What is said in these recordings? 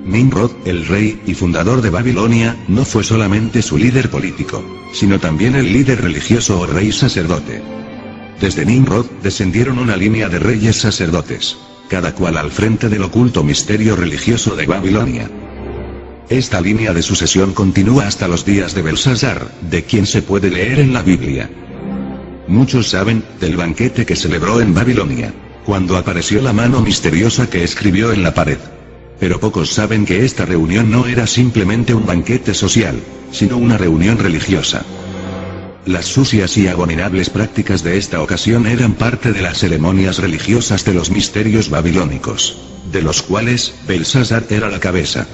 Nimrod, el rey y fundador de Babilonia, no fue solamente su líder político, sino también el líder religioso o rey sacerdote. Desde Nimrod, descendieron una línea de reyes sacerdotes, cada cual al frente del oculto misterio religioso de Babilonia. Esta línea de sucesión continúa hasta los días de Belsasar, de quien se puede leer en la Biblia. Muchos saben del banquete que celebró en Babilonia, cuando apareció la mano misteriosa que escribió en la pared. Pero pocos saben que esta reunión no era simplemente un banquete social, sino una reunión religiosa. Las sucias y abominables prácticas de esta ocasión eran parte de las ceremonias religiosas de los misterios babilónicos, de los cuales Belsasar era la cabeza.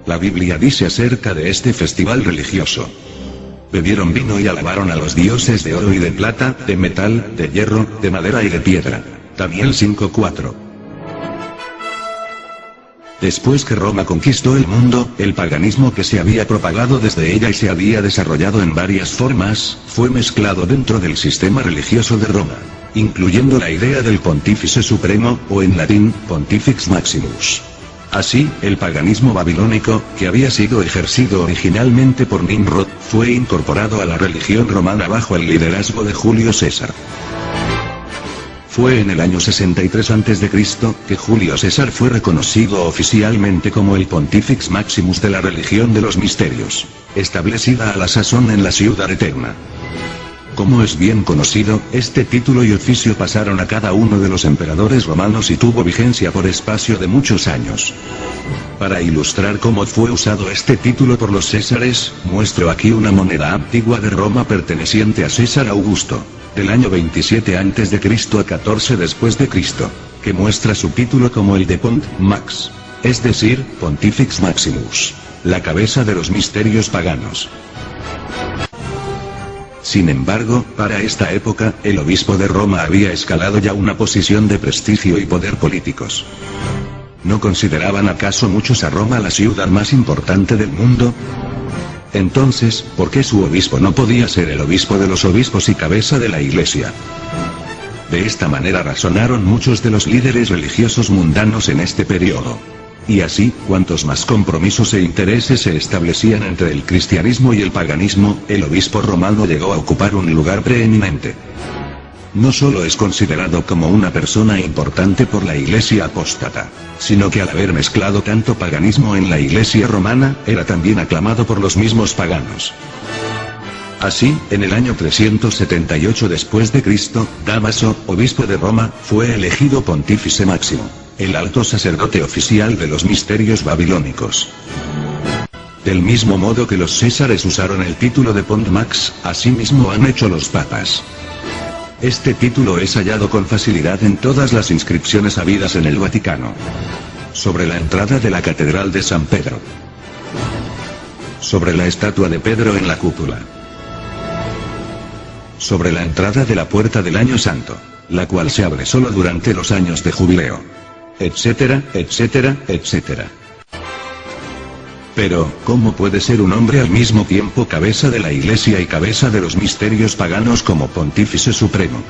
La Biblia dice acerca de este festival religioso: bebieron vino y alabaron a los dioses de oro y de plata, de metal, de hierro, de madera y de piedra. Daniel 5:4. Después que Roma conquistó el mundo, el paganismo que se había propagado desde ella y se había desarrollado en varias formas, fue mezclado dentro del sistema religioso de Roma, incluyendo la idea del Pontífice Supremo, o en latín, Pontifex Maximus. Así, el paganismo babilónico, que había sido ejercido originalmente por Nimrod, fue incorporado a la religión romana bajo el liderazgo de Julio César. Fue en el año 63 a.C. que Julio César fue reconocido oficialmente como el Pontifex Maximus de la religión de los misterios, establecida a la sazón en la ciudad eterna. Como es bien conocido, este título y oficio pasaron a cada uno de los emperadores romanos y tuvo vigencia por espacio de muchos años. Para ilustrar cómo fue usado este título por los Césares, muestro aquí una moneda antigua de Roma perteneciente a César Augusto, del año 27 a.C. a 14 después de Cristo, que muestra su título como el de Pont Max, es decir, Pontifex Maximus, la cabeza de los misterios paganos. Sin embargo, para esta época, el obispo de Roma había escalado ya una posición de prestigio y poder políticos. ¿No consideraban acaso muchos a Roma la ciudad más importante del mundo? Entonces, ¿por qué su obispo no podía ser el obispo de los obispos y cabeza de la iglesia? De esta manera razonaron muchos de los líderes religiosos mundanos en este periodo. Y así, cuantos más compromisos e intereses se establecían entre el cristianismo y el paganismo, el obispo romano llegó a ocupar un lugar preeminente. No solo es considerado como una persona importante por la iglesia apóstata, sino que al haber mezclado tanto paganismo en la iglesia romana, era también aclamado por los mismos paganos. Así, en el año 378 después de Cristo, Dámaso, obispo de Roma, fue elegido Pontífice Máximo, el alto sacerdote oficial de los misterios babilónicos. Del mismo modo que los Césares usaron el título de Pont Max, asimismo han hecho los papas. Este título es hallado con facilidad en todas las inscripciones habidas en el Vaticano. Sobre la entrada de la Catedral de San Pedro. Sobre la estatua de Pedro en la cúpula. Sobre la entrada de la Puerta del Año Santo, la cual se abre solo durante los años de jubileo. Etcétera, etcétera, etcétera. Pero, ¿cómo puede ser un hombre al mismo tiempo cabeza de la iglesia y cabeza de los misterios paganos como Pontífice Supremo?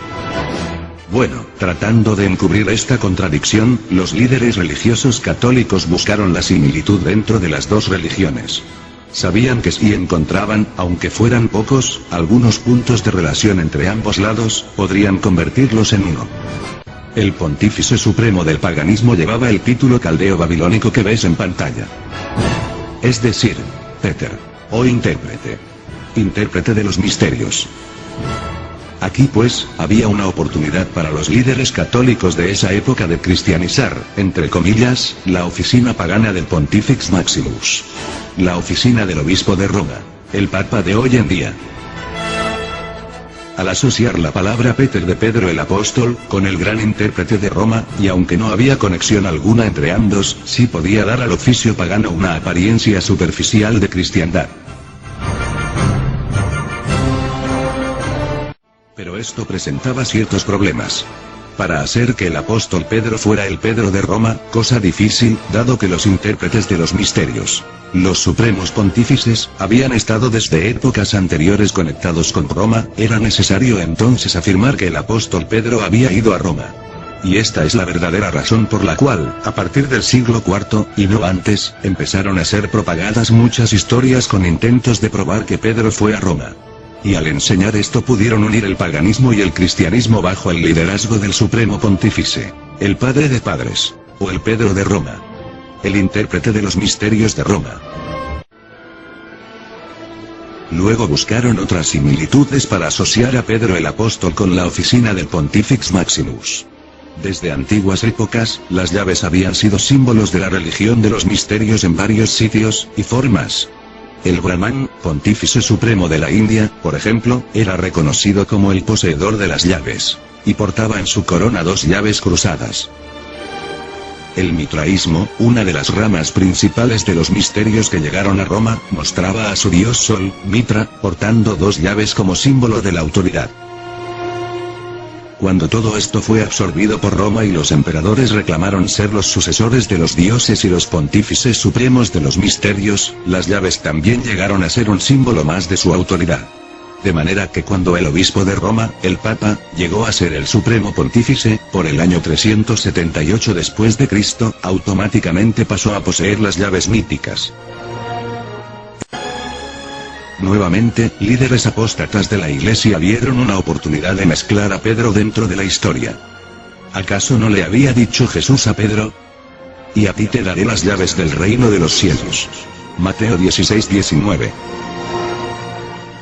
Bueno, tratando de encubrir esta contradicción, los líderes religiosos católicos buscaron la similitud dentro de las dos religiones. Sabían que si encontraban, aunque fueran pocos, algunos puntos de relación entre ambos lados, podrían convertirlos en uno. El Pontífice Supremo del paganismo llevaba el título caldeo-babilónico que ves en pantalla. Es decir, Peter, o intérprete. Intérprete de los misterios. Aquí pues, había una oportunidad para los líderes católicos de esa época de cristianizar, entre comillas, la oficina pagana del Pontifex Maximus. La oficina del obispo de Roma, el papa de hoy en día. Al asociar la palabra Peter de Pedro el apóstol, con el gran intérprete de Roma, y aunque no había conexión alguna entre ambos, sí podía dar al oficio pagano una apariencia superficial de cristiandad. Pero esto presentaba ciertos problemas. Para hacer que el apóstol Pedro fuera el Pedro de Roma, cosa difícil, dado que los intérpretes de los misterios, los supremos pontífices, habían estado desde épocas anteriores conectados con Roma, era necesario entonces afirmar que el apóstol Pedro había ido a Roma. Y esta es la verdadera razón por la cual, a partir del siglo IV, y no antes, empezaron a ser propagadas muchas historias con intentos de probar que Pedro fue a Roma. Y al enseñar esto pudieron unir el paganismo y el cristianismo bajo el liderazgo del Supremo Pontífice, el Padre de Padres, o el Pedro de Roma, el intérprete de los misterios de Roma. Luego buscaron otras similitudes para asociar a Pedro el apóstol con la oficina del Pontifex Maximus. Desde antiguas épocas, las llaves habían sido símbolos de la religión de los misterios en varios sitios y formas. El Brahman, pontífice supremo de la India, por ejemplo, era reconocido como el poseedor de las llaves, y portaba en su corona 2 llaves cruzadas. El mitraísmo, una de las ramas principales de los misterios que llegaron a Roma, mostraba a su dios Sol, Mitra, portando 2 llaves como símbolo de la autoridad. Cuando todo esto fue absorbido por Roma y los emperadores reclamaron ser los sucesores de los dioses y los pontífices supremos de los misterios, las llaves también llegaron a ser un símbolo más de su autoridad. De manera que cuando el obispo de Roma, el Papa, llegó a ser el supremo pontífice, por el año 378 después de Cristo, automáticamente pasó a poseer las llaves míticas. Nuevamente, líderes apóstatas de la Iglesia vieron una oportunidad de mezclar a Pedro dentro de la historia. ¿Acaso no le había dicho Jesús a Pedro? Y a ti te daré las llaves del reino de los cielos. Mateo 16:19.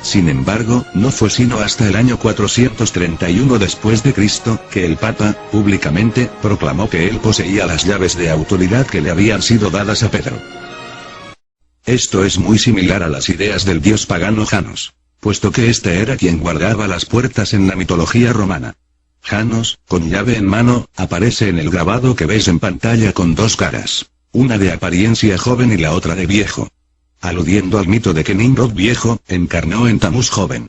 Sin embargo, no fue sino hasta el año 431 después de Cristo, que el Papa, públicamente, proclamó que él poseía las llaves de autoridad que le habían sido dadas a Pedro. Esto es muy similar a las ideas del dios pagano Janos, puesto que este era quien guardaba las puertas en la mitología romana. Janos, con llave en mano, aparece en el grabado que ves en pantalla con 2 caras, una de apariencia joven y la otra de viejo, aludiendo al mito de que Nimrod viejo, encarnó en Tamuz joven.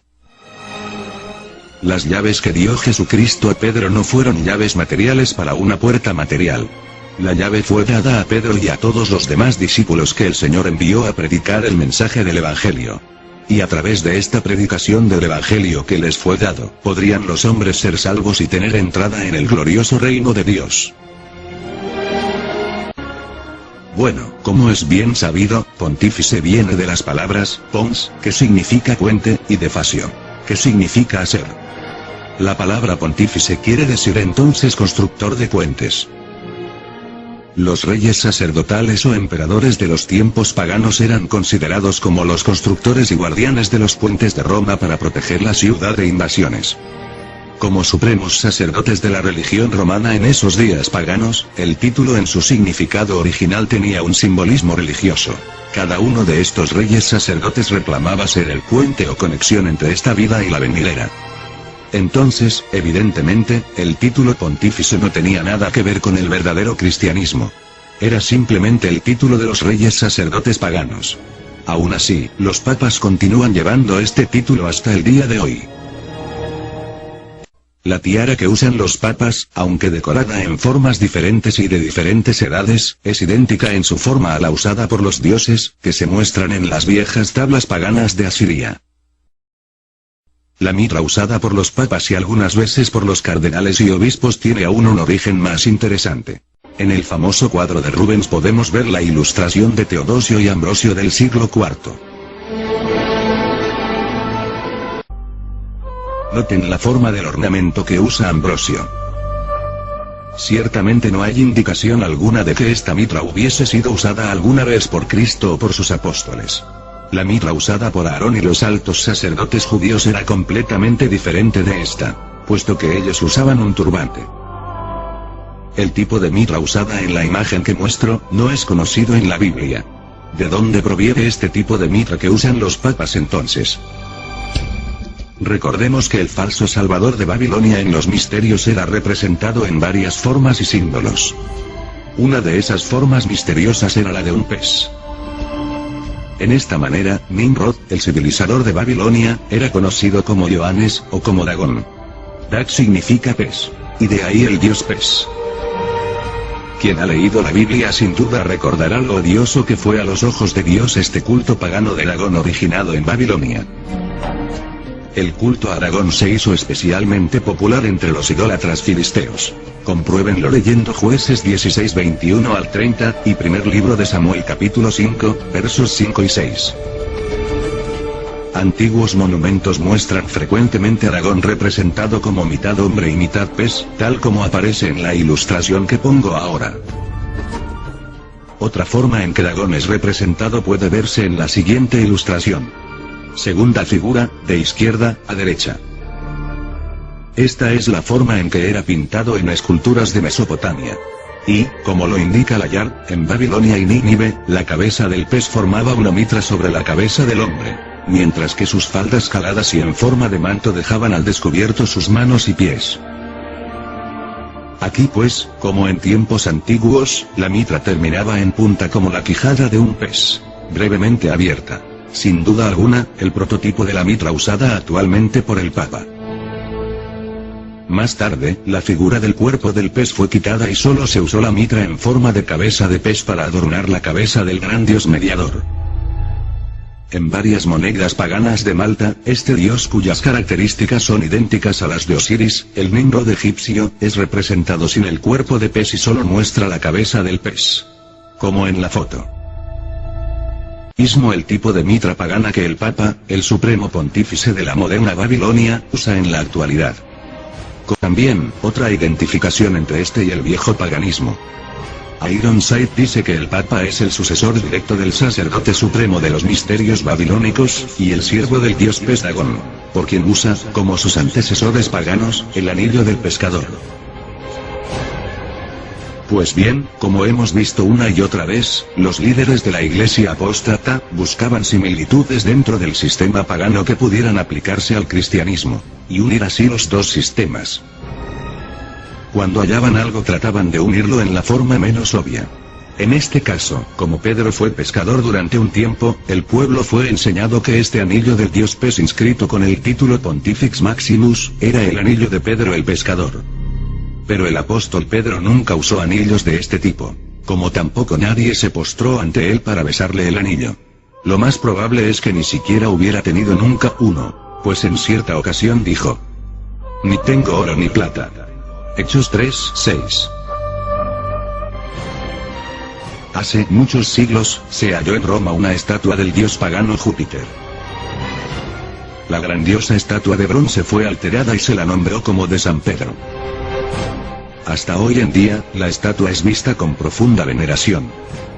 Las llaves que dio Jesucristo a Pedro no fueron llaves materiales para una puerta material. La llave fue dada a Pedro y a todos los demás discípulos que el Señor envió a predicar el mensaje del Evangelio. Y a través de esta predicación del Evangelio que les fue dado, podrían los hombres ser salvos y tener entrada en el glorioso reino de Dios. Bueno, como es bien sabido, pontífice viene de las palabras pons, que significa puente, y de fascio, que significa hacer. La palabra pontífice quiere decir entonces constructor de puentes. Los reyes sacerdotales o emperadores de los tiempos paganos eran considerados como los constructores y guardianes de los puentes de Roma para proteger la ciudad de invasiones. Como supremos sacerdotes de la religión romana en esos días paganos, el título en su significado original tenía un simbolismo religioso. Cada uno de estos reyes sacerdotes reclamaba ser el puente o conexión entre esta vida y la venidera. Entonces, evidentemente, el título pontífice no tenía nada que ver con el verdadero cristianismo. Era simplemente el título de los reyes sacerdotes paganos. Aún así, los papas continúan llevando este título hasta el día de hoy. La tiara que usan los papas, aunque decorada en formas diferentes y de diferentes edades, es idéntica en su forma a la usada por los dioses, que se muestran en las viejas tablas paganas de Asiria. La mitra usada por los papas y algunas veces por los cardenales y obispos tiene aún un origen más interesante. En el famoso cuadro de Rubens podemos ver la ilustración de Teodosio y Ambrosio del siglo IV. Noten la forma del ornamento que usa Ambrosio. Ciertamente no hay indicación alguna de que esta mitra hubiese sido usada alguna vez por Cristo o por sus apóstoles. La mitra usada por Aarón y los altos sacerdotes judíos era completamente diferente de esta, puesto que ellos usaban un turbante. El tipo de mitra usada en la imagen que muestro, no es conocido en la Biblia. ¿De dónde proviene este tipo de mitra que usan los papas entonces? Recordemos que el falso salvador de Babilonia en los misterios era representado en varias formas y símbolos. Una de esas formas misteriosas era la de un pez. En esta manera, Nimrod, el civilizador de Babilonia, era conocido como Ioannes, o como Dagón. Dag significa pez, y de ahí el dios pez. Quien ha leído la Biblia sin duda recordará lo odioso que fue a los ojos de Dios este culto pagano de Dagón originado en Babilonia. el culto a Aragón se hizo especialmente popular entre los idólatras filisteos. Compruébenlo leyendo Jueces 16 21 al 30, y primer libro de Samuel capítulo 5, versos 5 y 6. Antiguos monumentos muestran frecuentemente a Aragón representado como mitad hombre y mitad pez, tal como aparece en la ilustración que pongo ahora. Otra forma en que Aragón es representado puede verse en la siguiente ilustración. Segunda figura, de izquierda a derecha. Esta es la forma en que era pintado en esculturas de Mesopotamia. Y, como lo indica Layard, en Babilonia y Nínive, la cabeza del pez formaba una mitra sobre la cabeza del hombre, mientras que sus faldas caladas y en forma de manto dejaban al descubierto sus manos y pies. Aquí pues, como en tiempos antiguos, la mitra terminaba en punta como la quijada de un pez, brevemente abierta. Sin duda alguna, el prototipo de la mitra usada actualmente por el Papa. Más tarde, la figura del cuerpo del pez fue quitada y solo se usó la mitra en forma de cabeza de pez para adornar la cabeza del gran dios mediador. En varias monedas paganas de Malta, este dios cuyas características son idénticas a las de Osiris, el Nimrod egipcio, es representado sin el cuerpo de pez y solo muestra la cabeza del pez. Como en la foto. Mismo el tipo de mitra pagana que el Papa, el supremo pontífice de la moderna Babilonia, usa en la actualidad. También, otra identificación entre este y el viejo paganismo. Ironside dice que el Papa es el sucesor directo del sacerdote supremo de los misterios babilónicos, y el siervo del dios pez Dagón, por quien usa, como sus antecesores paganos, el anillo del pescador. Pues bien, como hemos visto una y otra vez, los líderes de la iglesia apóstata, buscaban similitudes dentro del sistema pagano que pudieran aplicarse al cristianismo, y unir así los dos sistemas. Cuando hallaban algo trataban de unirlo en la forma menos obvia. En este caso, como Pedro fue pescador durante un tiempo, el pueblo fue enseñado que este anillo del dios pez inscrito con el título Pontifex Maximus, era el anillo de Pedro el pescador. Pero el apóstol Pedro nunca usó anillos de este tipo, como tampoco nadie se postró ante él para besarle el anillo. Lo más probable es que ni siquiera hubiera tenido nunca uno, pues en cierta ocasión dijo: "Ni tengo oro ni plata". Hechos 3:6. Hace muchos siglos, se halló en Roma una estatua del dios pagano Júpiter. La grandiosa estatua de bronce fue alterada y se la nombró como de San Pedro. Hasta hoy en día, la estatua es vista con profunda veneración.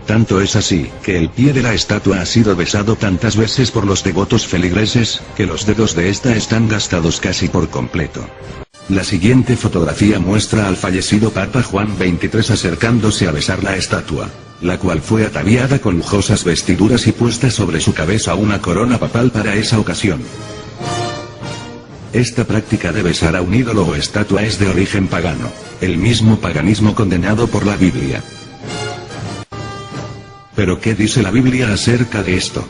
Tanto es así, que el pie de la estatua ha sido besado tantas veces por los devotos feligreses, que los dedos de esta están gastados casi por completo. La siguiente fotografía muestra al fallecido Papa Juan XXIII acercándose a besar la estatua, la cual fue ataviada con lujosas vestiduras y puesta sobre su cabeza una corona papal para esa ocasión. Esta práctica de besar a un ídolo o estatua es de origen pagano, el mismo paganismo condenado por la Biblia. ¿Pero qué dice la Biblia acerca de esto?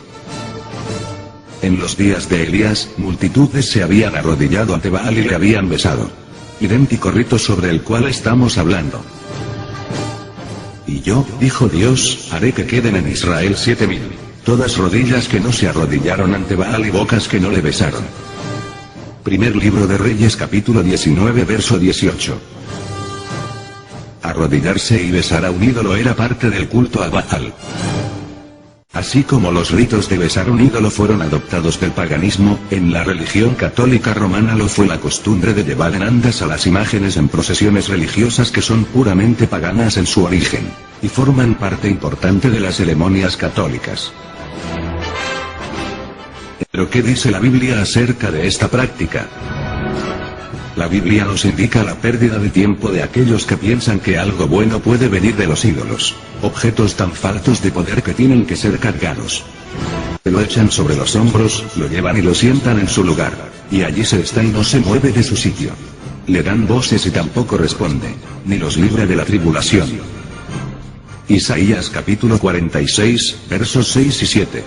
En los días de Elías, multitudes se habían arrodillado ante Baal y le habían besado. Idéntico rito sobre el cual estamos hablando. Y yo, dijo Dios, haré que queden en Israel 7000, todas rodillas que no se arrodillaron ante Baal y bocas que no le besaron. Primer libro de Reyes capítulo 19 verso 18. Arrodillarse y besar a un ídolo era parte del culto a Baal. Así como los ritos de besar un ídolo fueron adoptados del paganismo, en la religión católica romana lo fue la costumbre de llevar en andas a las imágenes en procesiones religiosas que son puramente paganas en su origen, y forman parte importante de las ceremonias católicas. ¿Pero qué dice la Biblia acerca de esta práctica? La Biblia nos indica la pérdida de tiempo de aquellos que piensan que algo bueno puede venir de los ídolos, objetos tan faltos de poder que tienen que ser cargados. Lo echan sobre los hombros, lo llevan y lo sientan en su lugar, y allí se está y no se mueve de su sitio. Le dan voces y tampoco responde, ni los libra de la tribulación. Isaías capítulo 46, versos 6 y 7.